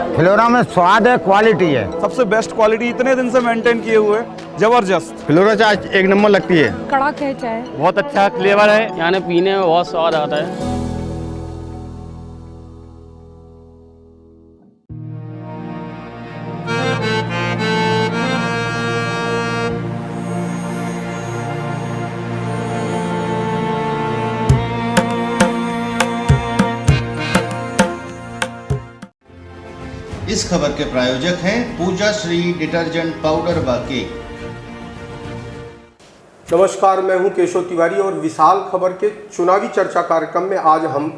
फिलोरा में स्वाद है, क्वालिटी है। सबसे बेस्ट क्वालिटी इतने दिन से मेंटेन किए हुए, जबरदस्त। फिलोरा चाय एक नंबर लगती है। कड़क है चाय, बहुत अच्छा फ्लेवर है, यानी पीने में बहुत स्वाद आता है। इस खबर के प्रायोजक हैं पूजा श्री डिटर्जेंट पाउडर व केक। नमस्कार, मैं हूं केशव तिवारी और विशाल खबर के चुनावी चर्चा कार्यक्रम में आज हम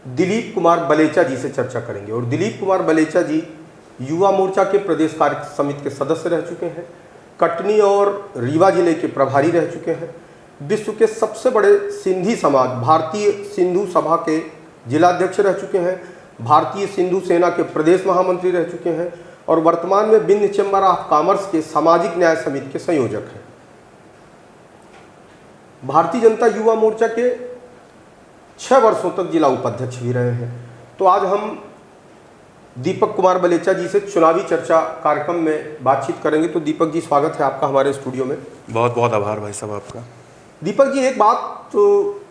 दिलीप कुमार बलेचा जी से चर्चा करेंगे। और दिलीप कुमार बलेचा जी युवा मोर्चा के प्रदेश कार्य समिति के सदस्य रह चुके हैं, कटनी और रीवा जिले के प्रभारी रह चुके हैं, विश्व के सबसे बड़े सिंधी समाज भारतीय सिंधु सभा के जिलाध्यक्ष रह चुके हैं, भारतीय सिंधु सेना के प्रदेश महामंत्री रह चुके हैं और वर्तमान में विंध्य चैम्बर ऑफ कॉमर्स के सामाजिक न्याय समिति के संयोजक हैं। भारतीय जनता युवा मोर्चा के 6 वर्षों तक जिला उपाध्यक्ष भी रहे हैं। तो आज हम दीपक कुमार बलेचा जी से चुनावी चर्चा कार्यक्रम में बातचीत करेंगे। तो दीपक जी, स्वागत है आपका हमारे स्टूडियो में। बहुत बहुत आभार भाई साहब आपका। दीपक जी, एक बात तो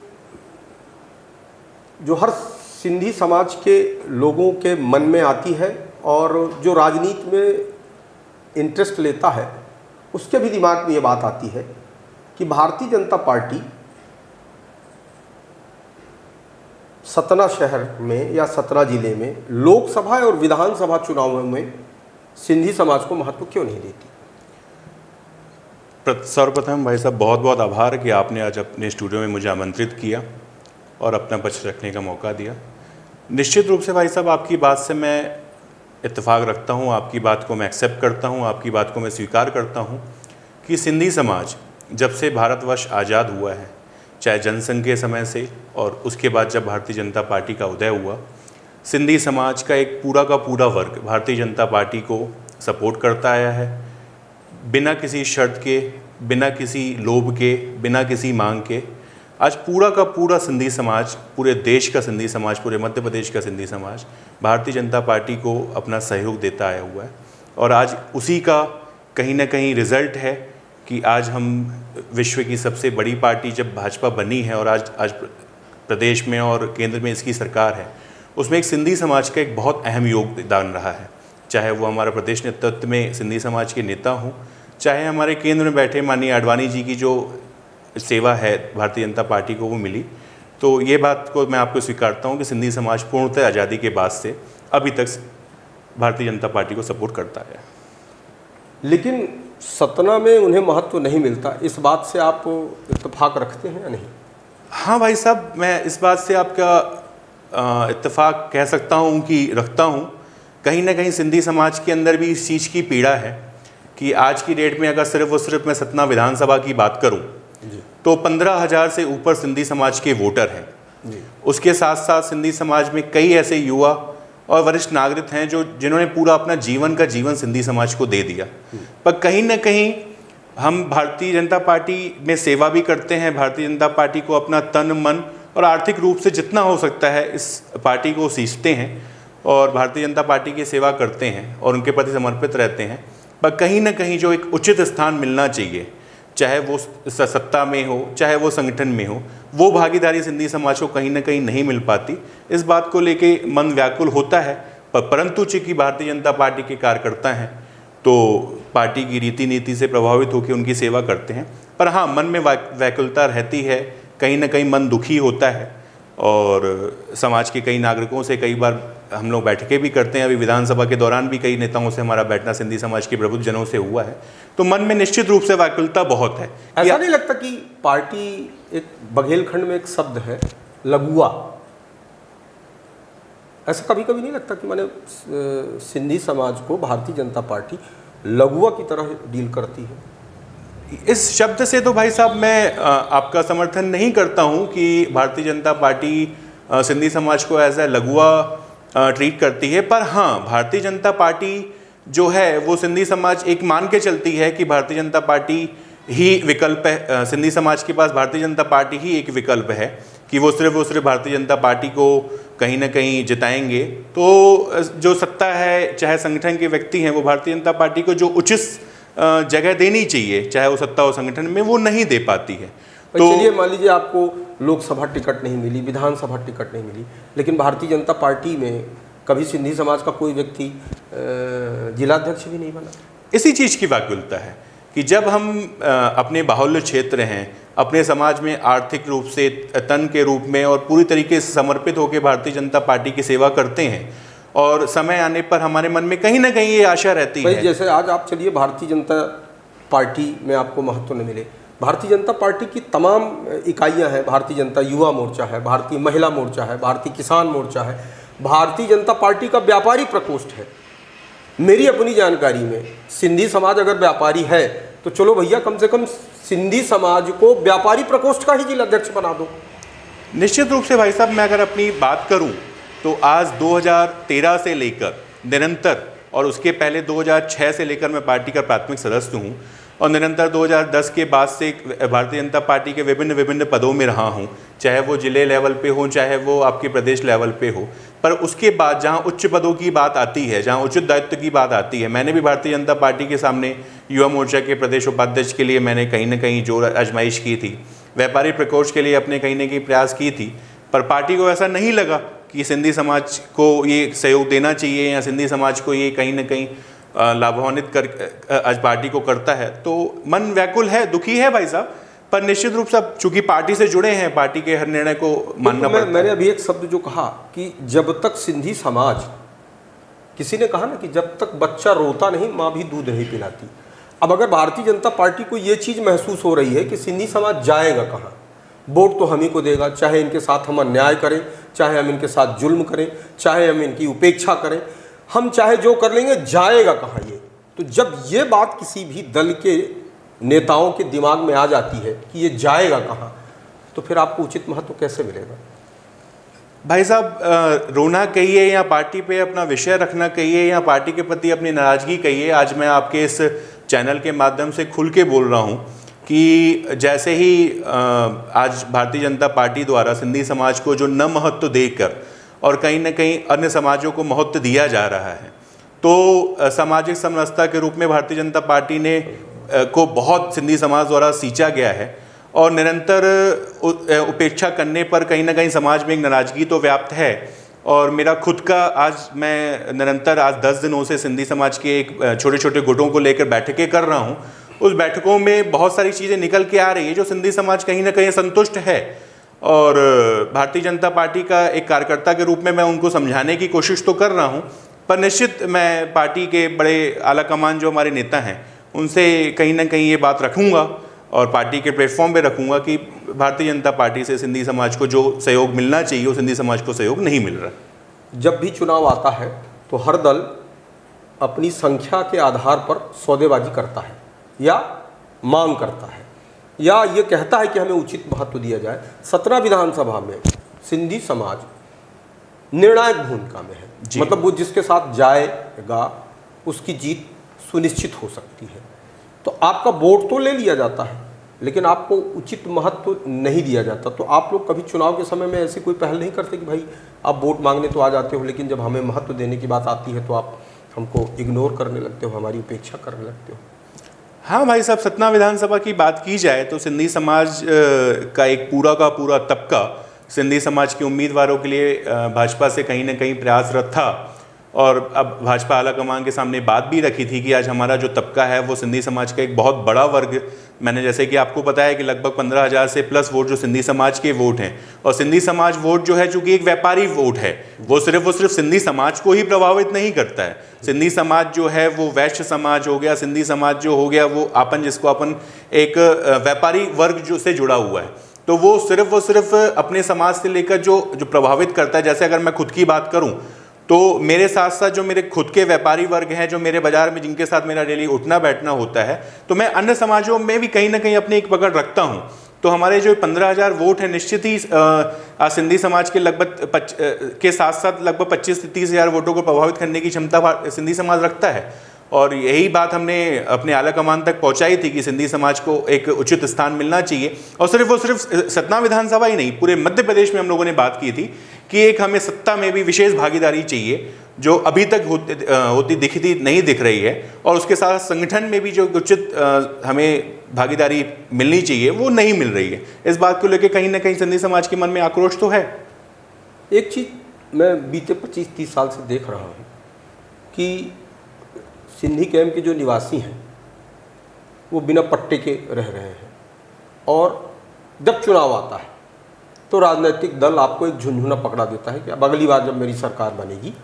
जो हर सिंधी समाज के लोगों के मन में आती है और जो राजनीति में इंटरेस्ट लेता है उसके भी दिमाग में ये बात आती है कि भारतीय जनता पार्टी सतना शहर में या सतना जिले में लोकसभा और विधानसभा चुनावों में सिंधी समाज को महत्व क्यों नहीं देती? सर्वप्रथम भाई साहब बहुत बहुत आभार कि आपने आज अपने स्टूडियो में मुझे आमंत्रित किया और अपना पक्ष रखने का मौका दिया। निश्चित रूप से भाई साहब आपकी बात से मैं इत्तेफाक रखता हूँ, आपकी बात को मैं एक्सेप्ट करता हूँ, आपकी बात को मैं स्वीकार करता हूँ कि सिंधी समाज जब से भारतवर्ष आज़ाद हुआ है, चाहे जनसंघ के समय से और उसके बाद जब भारतीय जनता पार्टी का उदय हुआ, सिंधी समाज का एक पूरा का पूरा वर्ग भारतीय जनता पार्टी को सपोर्ट करता आया है, बिना किसी शर्त के, बिना किसी लोभ के, बिना किसी मांग के। आज पूरा का पूरा सिंधी समाज, पूरे देश का सिंधी समाज, पूरे मध्य प्रदेश का सिंधी समाज भारतीय जनता पार्टी को अपना सहयोग देता आया हुआ है और आज उसी का कहीं ना कहीं रिजल्ट है कि आज हम विश्व की सबसे बड़ी पार्टी जब भाजपा बनी है और आज प्रदेश में और केंद्र में इसकी सरकार है, उसमें एक सिंधी समाज का एक बहुत अहम योगदान रहा है। चाहे वो हमारा प्रदेश नेतृत्व में सिंधी समाज के नेता हों, चाहे हमारे केंद्र में बैठे माननीय आडवाणी जी की जो सेवा है भारतीय जनता पार्टी को वो मिली। तो ये बात को मैं आपको स्वीकारता हूँ कि सिंधी समाज पूर्णतः आज़ादी के बाद से अभी तक भारतीय जनता पार्टी को सपोर्ट करता है। लेकिन सतना में उन्हें महत्व नहीं मिलता, इस बात से आप इत्तेफाक रखते हैं या नहीं? हाँ भाई साहब, मैं इस बात से आपका इत्तेफाक कह सकता हूँ कि रखता हूँ। कहीं ना कहीं सिंधी समाज के अंदर भी इस चीज़ की पीड़ा है कि आज की डेट में अगर सिर्फ और सिर्फ मैं सतना विधानसभा की बात करूँ तो 15,000 से ऊपर सिंधी समाज के वोटर हैं। उसके साथ साथ सिंधी समाज में कई ऐसे युवा और वरिष्ठ नागरिक हैं जिन्होंने पूरा अपना जीवन सिंधी समाज को दे दिया। पर कहीं ना कहीं हम भारतीय जनता पार्टी में सेवा भी करते हैं, भारतीय जनता पार्टी को अपना तन मन और आर्थिक रूप से जितना हो सकता है इस पार्टी को सींचते हैं और भारतीय जनता पार्टी की सेवा करते हैं और उनके प्रति समर्पित रहते हैं। पर कहीं ना कहीं जो एक उचित स्थान मिलना चाहिए, चाहे वो सत्ता में हो चाहे वो संगठन में हो, वो भागीदारी सिंधी समाज को कहीं ना कहीं नहीं मिल पाती। इस बात को लेके मन व्याकुल होता है। परंतु चूंकि भारतीय जनता पार्टी के कार्यकर्ता हैं तो पार्टी की रीति नीति से प्रभावित होकर उनकी सेवा करते हैं। पर हाँ, मन में व्याकुलता रहती है, कहीं ना कहीं मन दुखी होता है और समाज के कई नागरिकों से कई बार हम लोग बैठकें भी करते हैं। अभी विधानसभा के दौरान भी कई नेताओं से हमारा बैठना सिंधी समाज के प्रबुद्ध जनों से हुआ है। तो मन में निश्चित रूप से व्याकुलता बहुत है। ऐसा नहीं लगता कि पार्टी एक बघेलखंड में एक शब्द है लघुआ, ऐसा कभी कभी नहीं लगता कि माने सिंधी समाज को भारतीय जनता पार्टी लघुआ की तरह डील करती है? इस शब्द से तो भाई साहब मैं आपका समर्थन नहीं करता हूं कि भारतीय जनता पार्टी सिंधी समाज को एज ए लघुआ ट्रीट करती है। पर हाँ, भारतीय जनता पार्टी जो है वो सिंधी समाज एक मान के चलती है कि भारतीय जनता पार्टी ही विकल्प है। सिंधी समाज के पास भारतीय जनता पार्टी ही एक विकल्प है कि वो सिर्फ भारतीय जनता पार्टी को कहीं ना कहीं जिताएंगे, तो जो सत्ता है, चाहे संगठन के व्यक्ति हैं, वो भारतीय जनता पार्टी को जो उचित जगह देनी चाहिए, चाहे वो सत्ता हो संगठन में, वो नहीं दे पाती है। तो चलिए मान लीजिए आपको लोकसभा टिकट नहीं मिली, विधानसभा टिकट नहीं मिली, लेकिन भारतीय जनता पार्टी में कभी सिंधी समाज का कोई व्यक्ति जिलाध्यक्ष भी नहीं बना। इसी चीज़ की व्याकुलता है कि जब हम अपने बाहुल्य क्षेत्र हैं, अपने समाज में आर्थिक रूप से, तन के रूप में और पूरी तरीके से समर्पित होकर भारतीय जनता पार्टी की सेवा करते हैं, और समय आने पर हमारे मन में कहीं ना कहीं ये आशा रहती है। जैसे आज आप चलिए भारतीय जनता पार्टी में आपको महत्व न मिले, भारतीय जनता पार्टी की तमाम इकाइयां हैं, भारतीय जनता युवा मोर्चा है, भारतीय महिला मोर्चा है, भारतीय किसान मोर्चा है, भारतीय जनता पार्टी का व्यापारी प्रकोष्ठ है। मेरी अपनी जानकारी में सिंधी समाज अगर व्यापारी है तो चलो भैया कम से कम सिंधी समाज को व्यापारी प्रकोष्ठ का ही जिलाध्यक्ष बना दो। निश्चित रूप से भाई साहब, मैं अगर अपनी बात करूं तो आज 2013 से लेकर निरंतर, और उसके पहले 2006 से लेकर मैं पार्टी का प्राथमिक सदस्य हूं, और निरंतर 2010 के बाद से भारतीय जनता पार्टी के विभिन्न पदों में रहा हूं, चाहे वो जिले लेवल पे हो, चाहे वो आपके प्रदेश लेवल पे हो। पर उसके बाद जहां उच्च पदों की बात आती है, जहां उचित दायित्व की बात आती है, मैंने भी भारतीय जनता पार्टी के सामने युवा मोर्चा के प्रदेश उपाध्यक्ष के लिए मैंने कहीं ना कहीं जोर आजमाइश की थी, व्यापारी प्रकोष्ठ के लिए अपने कहीं ना कहीं प्रयास की थी, पर पार्टी को ऐसा नहीं लगा कि सिंधी समाज को ये सहयोग देना चाहिए या सिंधी समाज को ये कहीं ना कहीं लाभान्वित कर आज पार्टी को करता है। तो मन व्याकुल है, दुखी है भाई साहब, पर निश्चित रूप से चूंकि पार्टी से जुड़े हैं, पार्टी के हर निर्णय को मानना पड़ता है। मैंने अभी एक शब्द जो कहा कि जब तक सिंधी समाज, किसी ने कहा ना कि जब तक बच्चा रोता नहीं माँ भी दूध नहीं पिलाती। अब अगर भारतीय जनता पार्टी को ये चीज़ महसूस हो रही है कि सिंधी समाज जाएगा कहाँ, वोट तो हम ही को देगा, चाहे इनके साथ हम अन्याय करें, चाहे हम इनके साथ जुल्म करें, चाहे हम इनकी उपेक्षा करें, हम चाहे जो कर लेंगे, जाएगा कहाँ ये। तो जब ये बात किसी भी दल के नेताओं के दिमाग में आ जाती है कि ये जाएगा कहाँ, तो फिर आपको उचित महत्व कैसे मिलेगा? भाई साहब, रोना कहिए या पार्टी पे अपना विषय रखना कहिए या पार्टी के प्रति अपनी नाराज़गी कहिए, आज मैं आपके इस चैनल के माध्यम से खुल के बोल रहा हूँ कि जैसे ही आज भारतीय जनता पार्टी द्वारा सिंधी समाज को जो न महत्व देकर और कहीं ना कहीं अन्य समाजों को महत्व दिया जा रहा है, तो सामाजिक समरसता के रूप में भारतीय जनता पार्टी ने को बहुत सिंधी समाज द्वारा सींचा गया है, और निरंतर उपेक्षा करने पर कहीं ना कहीं समाज में एक नाराज़गी तो व्याप्त है। और मेरा खुद का आज मैं निरंतर आज 10 दिनों से सिंधी समाज के एक छोटे छोटे गुटों को लेकर बैठकें कर रहा हूँ। उस बैठकों में बहुत सारी चीज़ें निकल के आ रही है जो सिंधी समाज कहीं ना कहीं संतुष्ट है, और भारतीय जनता पार्टी का एक कार्यकर्ता के रूप में मैं उनको समझाने की कोशिश तो कर रहा हूँ, पर निश्चित मैं पार्टी के बड़े आला कमान जो हमारे नेता हैं उनसे कहीं ना कहीं ये बात रखूँगा और पार्टी के प्लेटफॉर्म पे रखूँगा कि भारतीय जनता पार्टी से सिंधी समाज को जो सहयोग मिलना चाहिए वो सिंधी समाज को सहयोग नहीं मिल रहा। जब भी चुनाव आता है तो हर दल अपनी संख्या के आधार पर सौदेबाजी करता है या मांग करता है या ये कहता है कि हमें उचित महत्व दिया जाए। 17 विधानसभा में सिंधी समाज निर्णायक भूमिका में है, मतलब वो जिसके साथ जाएगा उसकी जीत सुनिश्चित हो सकती है। तो आपका वोट तो ले लिया जाता है लेकिन आपको उचित महत्व नहीं दिया जाता। तो आप लोग कभी चुनाव के समय में ऐसी कोई पहल नहीं करते कि भाई आप वोट मांगने तो आ जाते हो लेकिन जब हमें महत्व देने की बात आती है तो आप हमको इग्नोर करने लगते हो, हमारी उपेक्षा करने लगते हो? हाँ भाई साहब, सतना विधानसभा की बात की जाए तो सिंधी समाज का एक पूरा का पूरा तबका सिंधी समाज के उम्मीदवारों के लिए भाजपा से कहीं ना कहीं प्रयासरत था, और अब भाजपा आला कमान के सामने बात भी रखी थी कि आज हमारा जो तबका है वो सिंधी समाज का एक बहुत बड़ा वर्ग, मैंने जैसे कि आपको बताया कि लगभग 15,000 से प्लस वोट जो सिंधी समाज के वोट हैं, और सिंधी समाज वोट जो है चूँकि एक व्यापारी वोट है, वो सिर्फ सिंधी समाज को ही प्रभावित नहीं करता है। सिंधी समाज जो है वो वैश्य समाज हो गया, सिंधी समाज जो हो गया वो जिसको अपन एक व्यापारी वर्ग जो से जुड़ा हुआ है, तो वो सिर्फ अपने समाज से लेकर जो प्रभावित करता है। जैसे अगर मैं खुद की बात करूँ तो मेरे साथ साथ जो मेरे खुद के व्यापारी वर्ग हैं, जो मेरे बाजार में जिनके साथ मेरा डेली उठना बैठना होता है, तो मैं अन्य समाजों में भी कहीं ना कहीं अपनी एक पकड़ रखता हूं। तो हमारे जो 15,000 वोट हैं निश्चित ही सिंधी समाज के लगभग के साथ साथ लगभग 25 से 30,000 वोटों को प्रभावित करने की क्षमता सिंधी समाज रखता है। और यही बात हमने अपने आला कमान तक पहुंचाई थी कि सिंधी समाज को एक उचित स्थान मिलना चाहिए। और सिर्फ सतना विधानसभा ही नहीं, पूरे मध्य प्रदेश में हम लोगों ने बात की थी कि एक हमें सत्ता में भी विशेष भागीदारी चाहिए, जो अभी तक होती दिखती नहीं दिख रही है, और उसके साथ संगठन में भी जो उचित हमें भागीदारी मिलनी चाहिए वो नहीं मिल रही है। इस बात को लेकर कहीं ना कहीं सिंधी समाज के मन में आक्रोश तो है। एक चीज़ मैं बीते 25-30 साल से देख रहा हूँ कि सिंधी कैंप के जो निवासी हैं वो बिना पट्टे के रह रहे हैं, और जब चुनाव आता है तो राजनीतिक दल आपको एक झुंझुना पकड़ा देता है कि अब अगली बार जब मेरी सरकार बनेगी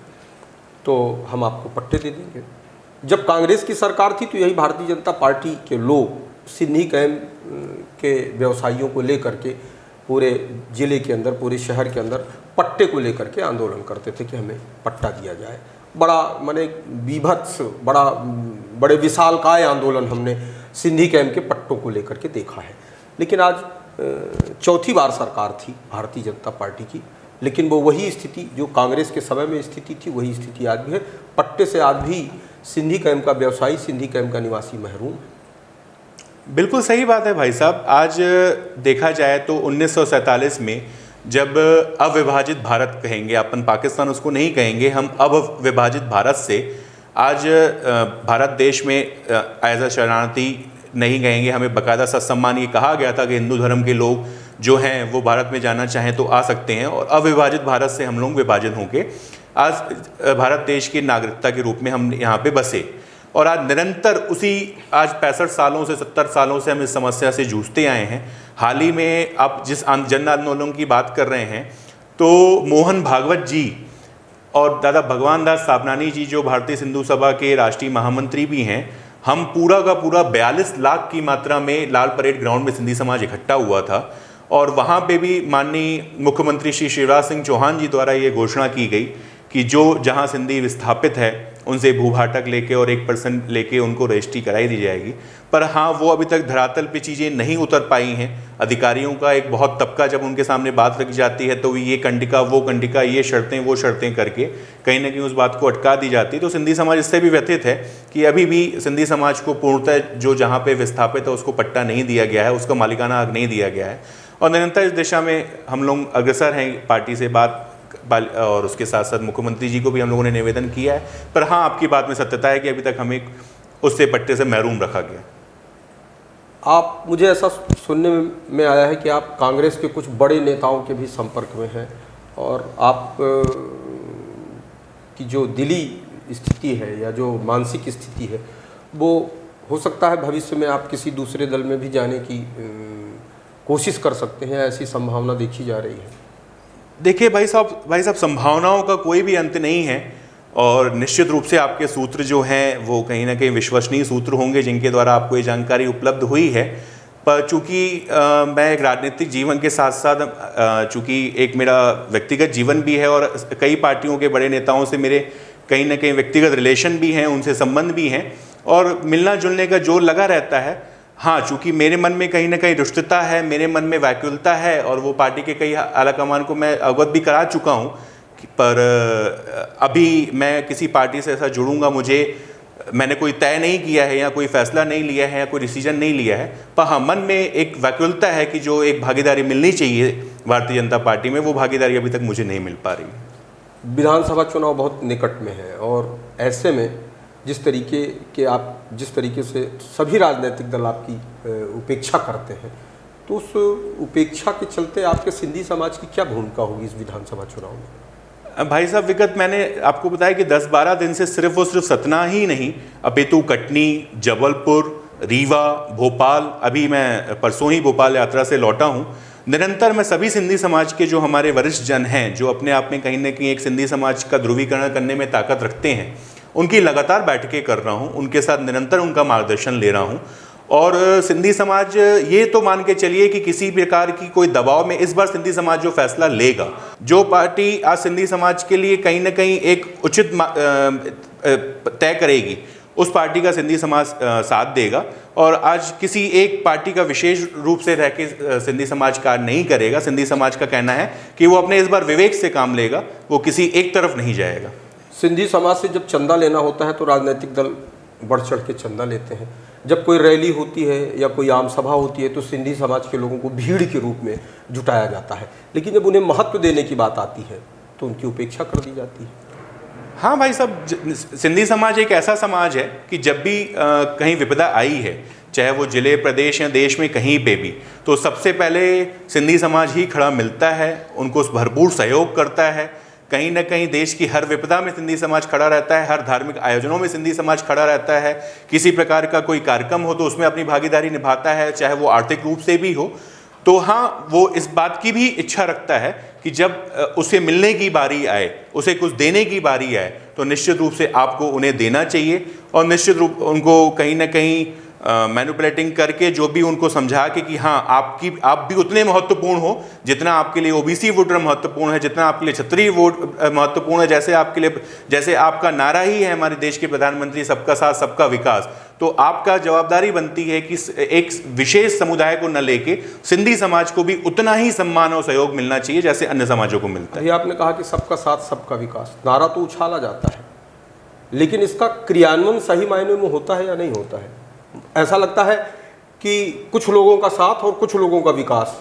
तो हम आपको पट्टे दे देंगे। जब कांग्रेस की सरकार थी तो यही भारतीय जनता पार्टी के लोग सिंधी कैंप के व्यवसायियों को लेकर के पूरे ज़िले के अंदर, पूरे शहर के अंदर पट्टे को लेकर के आंदोलन करते थे कि हमें पट्टा दिया जाए। बड़ा माने बीभत्स, बड़े विशालकाय आंदोलन हमने सिंधी कैंप के पट्टों को लेकर के देखा है। लेकिन आज चौथी बार सरकार थी भारतीय जनता पार्टी की, लेकिन वो वही स्थिति जो कांग्रेस के समय में स्थिति थी वही स्थिति आज भी है। पट्टे से आज भी सिंधी कैंप का व्यवसायी, सिंधी कैंप का निवासी महरूम है। बिल्कुल सही बात है भाई साहब। आज देखा जाए तो 1947 में जब अविभाजित भारत कहेंगे, अपन पाकिस्तान उसको नहीं कहेंगे, हम अविभाजित भारत से आज भारत देश में एज अ शरणार्थी नहीं कहेंगे, हमें बाकायदा सत्सम्मान ये कहा गया था कि हिंदू धर्म के लोग जो हैं वो भारत में जाना चाहें तो आ सकते हैं, और अविभाजित भारत से हम लोग विभाजित होंगे आज भारत देश की नागरिकता के रूप में हम यहाँ पे बसे। और आज निरंतर आज 65 सालों से 70 सालों से हम इस समस्या से जूझते आए हैं। हाल ही में आप जिस जन आंदोलन की बात कर रहे हैं तो मोहन भागवत जी और दादा भगवान दास साबनानी जी जो भारतीय सिंधु सभा के राष्ट्रीय महामंत्री भी हैं, हम पूरा का पूरा 42 लाख की मात्रा में लाल परेड ग्राउंड में सिंधी समाज इकट्ठा हुआ था, और वहाँ पे भी माननीय मुख्यमंत्री श्री शिवराज सिंह चौहान जी द्वारा ये घोषणा की गई कि जो जहाँ सिंधी विस्थापित है उनसे भूभाटक लेके और 1% लेके उनको रजिस्ट्री कराई दी जाएगी। पर हाँ, वो अभी तक धरातल पे चीज़ें नहीं उतर पाई हैं। अधिकारियों का एक बहुत तबका जब उनके सामने बात रखी जाती है तो ये कंडिका वो कंडिका, ये शर्तें वो शर्तें करके कहीं ना कहीं उस बात को अटका दी जाती है। तो सिंधी समाज इससे भी व्यथित है कि अभी भी सिंधी समाज को पूर्णतः जो जहाँ पे विस्थापित है उसको पट्टा नहीं दिया गया है, उसका मालिकाना हक नहीं दिया गया है, और निरंतर इस दिशा में हम लोग अग्रसर हैं पार्टी से बात, और उसके साथ साथ मुख्यमंत्री जी को भी हम लोगों ने निवेदन किया है। पर हाँ, आपकी बात में सत्यता है कि अभी तक हमें उससे पट्टे से महरूम रखा गया। आप, मुझे ऐसा सुनने में आया है कि आप कांग्रेस के कुछ बड़े नेताओं के भी संपर्क में हैं, और आप की जो दिली स्थिति है या जो मानसिक स्थिति है वो हो सकता है भविष्य में आप किसी दूसरे दल में भी जाने की कोशिश कर सकते हैं, ऐसी संभावना देखी जा रही है। देखिए भाई साहब संभावनाओं का कोई भी अंत नहीं है, और निश्चित रूप से आपके सूत्र जो हैं वो कहीं ना कहीं विश्वसनीय सूत्र होंगे जिनके द्वारा आपको ये जानकारी उपलब्ध हुई है। पर चूँकि मैं एक राजनीतिक जीवन के साथ साथ चूँकि एक मेरा व्यक्तिगत जीवन भी है, और कई पार्टियों के बड़े नेताओं से मेरे कहीं ना कहीं व्यक्तिगत रिलेशन भी हैं, उनसे संबंध भी हैं, और मिलना जुलने का जोर लगा रहता है। हाँ, चूँकि मेरे मन में कहीं ना कहीं रुष्टता है, मेरे मन में व्याकुलता है, और वो पार्टी के कई आला कमान को मैं अवगत भी करा चुका हूँ, पर अभी मैं किसी पार्टी से ऐसा जुड़ूंगा, मैंने कोई तय नहीं किया है या कोई फैसला नहीं लिया है या कोई डिसीजन नहीं लिया है। पर हाँ, मन में एक व्याकुलता है कि जो एक भागीदारी मिलनी चाहिए भारतीय जनता पार्टी में, वो भागीदारी अभी तक मुझे नहीं मिल पा रही। विधानसभा चुनाव बहुत निकट में है, और ऐसे में जिस तरीके से सभी राजनीतिक दल आपकी उपेक्षा करते हैं, तो उस उपेक्षा के चलते आपके सिंधी समाज की क्या भूमिका होगी इस विधानसभा चुनाव में? भाई साहब, विगत मैंने आपको बताया कि 10-12 दिन से सिर्फ और सिर्फ सतना ही नहीं, अपितु कटनी, जबलपुर, रीवा, भोपाल, अभी मैं परसों ही भोपाल यात्रा से लौटा हूँ। निरंतर मैं सभी सिंधी समाज के जो हमारे वरिष्ठ जन हैं, जो अपने आप में कहीं ना कहीं एक सिंधी समाज का ध्रुवीकरण करने में ताकत रखते हैं, उनकी लगातार बैठकें कर रहा हूँ, उनके साथ निरंतर उनका मार्गदर्शन ले रहा हूँ। और सिंधी समाज, ये तो मान के चलिए कि किसी प्रकार की कोई दबाव में इस बार सिंधी समाज जो फैसला लेगा, जो पार्टी आज सिंधी समाज के लिए कहीं ना कहीं एक उचित तय करेगी, उस पार्टी का सिंधी समाज साथ देगा। और आज किसी एक पार्टी का विशेष रूप से रह के सिंधी समाज कार्य नहीं करेगा। सिंधी समाज का कहना है कि वो अपने इस बार विवेक से काम लेगा, वो किसी एक तरफ नहीं जाएगा। सिंधी समाज से जब चंदा लेना होता है तो राजनीतिक दल बढ़ चढ़ के चंदा लेते हैं। जब कोई रैली होती है या कोई आम सभा होती है तो सिंधी समाज के लोगों को भीड़ के रूप में जुटाया जाता है, लेकिन जब उन्हें महत्व देने की बात आती है तो उनकी उपेक्षा कर दी जाती है। हाँ भाई साहब, सिंधी समाज एक ऐसा समाज है कि जब भी कहीं विपदा आई है, चाहे वो जिले, प्रदेश या देश में कहीं पे भी, तो सबसे पहले सिंधी समाज ही खड़ा मिलता है, उनको भरपूर सहयोग करता है। कहीं ना कहीं देश की हर विपदा में सिंधी समाज खड़ा रहता है, हर धार्मिक आयोजनों में सिंधी समाज खड़ा रहता है। किसी प्रकार का कोई कार्यक्रम हो तो उसमें अपनी भागीदारी निभाता है, चाहे वो आर्थिक रूप से भी हो। तो हाँ, वो इस बात की भी इच्छा रखता है कि जब उसे मिलने की बारी आए, उसे कुछ देने की बारी आए, तो निश्चित रूप से आपको उन्हें देना चाहिए और निश्चित रूप उनको कहीं ना कहीं मैनिपुलेटिंग करके जो भी उनको समझा के कि हाँ आप भी उतने महत्वपूर्ण हो जितना आपके लिए ओबीसी वोटर महत्वपूर्ण है, जितना आपके लिए क्षत्रिय वोट महत्वपूर्ण है, जैसे आपका नारा ही है हमारे देश के प्रधानमंत्री सबका साथ सबका विकास। तो आपका जवाबदारी बनती है कि एक विशेष समुदाय को न लेके सिंधी समाज को भी उतना ही सम्मान और सहयोग मिलना चाहिए जैसे अन्य समाजों को मिलता है। आपने कहा कि सबका साथ सबका विकास, नारा तो उछाला जाता है, लेकिन इसका क्रियान्वयन सही मायने में होता है या नहीं होता है? ऐसा लगता है कि कुछ लोगों का साथ और कुछ लोगों का विकास।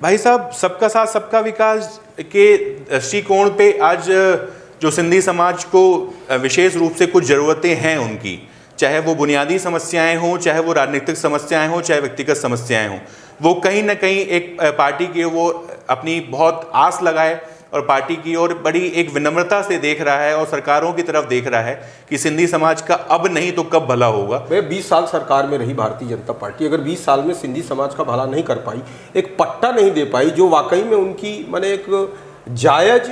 भाई साहब, सबका साथ सबका विकास के दृष्टिकोण पे आज जो सिंधी समाज को विशेष रूप से कुछ ज़रूरतें हैं उनकी, चाहे वो बुनियादी समस्याएं हों, चाहे वो राजनीतिक समस्याएं हों, चाहे व्यक्तिगत समस्याएं हों, वो कहीं ना कहीं एक पार्टी के वो अपनी बहुत आस लगाए और पार्टी की ओर बड़ी एक विनम्रता से देख रहा है और सरकारों की तरफ देख रहा है कि सिंधी समाज का अब नहीं तो कब भला होगा। 20 साल सरकार में रही भारतीय जनता पार्टी, अगर 20 साल में सिंधी समाज का भला नहीं कर पाई, एक पट्टा नहीं दे पाई जो वाकई में उनकी माने एक जायज़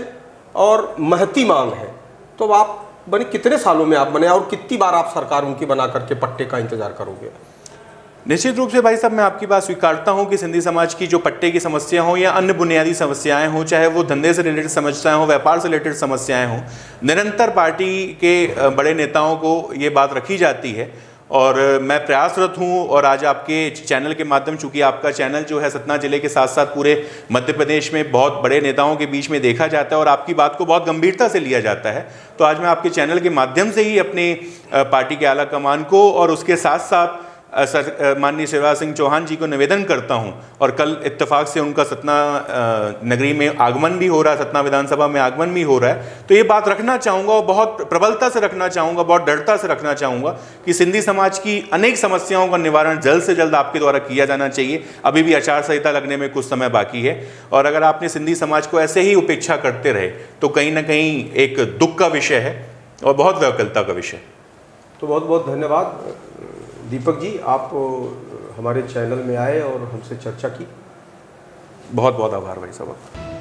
और महती मांग है, तो आप बने कितने सालों में आप बने और कितनी बार आप सरकार उनकी बना करके पट्टे का इंतजार करोगे? निश्चित रूप से भाई साहब, मैं आपकी बात स्वीकारता हूं कि सिंधी समाज की जो पट्टे की समस्या हो या अन्य बुनियादी समस्याएं हों, चाहे वो धंधे से रिलेटेड समस्याएं हों, व्यापार से रिलेटेड समस्याएं हों, निरंतर पार्टी के बड़े नेताओं को ये बात रखी जाती है और मैं प्रयासरत हूं। और आज आपके चैनल के माध्यम, चूँकि आपका चैनल जो है सतना जिले के साथ साथ पूरे मध्य प्रदेश में बहुत बड़े नेताओं के बीच में देखा जाता है और आपकी बात को बहुत गंभीरता से लिया जाता है, तो आज मैं आपके चैनल के माध्यम से ही अपने पार्टी के आला कमान को और उसके साथ साथ माननीय शिवराज सिंह चौहान जी को निवेदन करता हूं। और कल इत्तेफाक से उनका सतना नगरी में आगमन भी हो रहा है, सतना विधानसभा में आगमन भी हो रहा है, तो ये बात रखना चाहूँगा और बहुत प्रबलता से रखना चाहूँगा, बहुत दृढ़ता से रखना चाहूँगा कि सिंधी समाज की अनेक समस्याओं का निवारण जल्द से जल्द आपके द्वारा किया जाना चाहिए। अभी भी आचार संहिता लगने में कुछ समय बाकी है और अगर आपने सिंधी समाज को ऐसे ही उपेक्षा करते रहे तो कहीं ना कहीं एक दुख का विषय है और बहुत व्याकुलता का विषय। तो बहुत बहुत धन्यवाद दीपक जी, आप हमारे चैनल में आए और हमसे चर्चा की। बहुत बहुत आभार भाई साहब।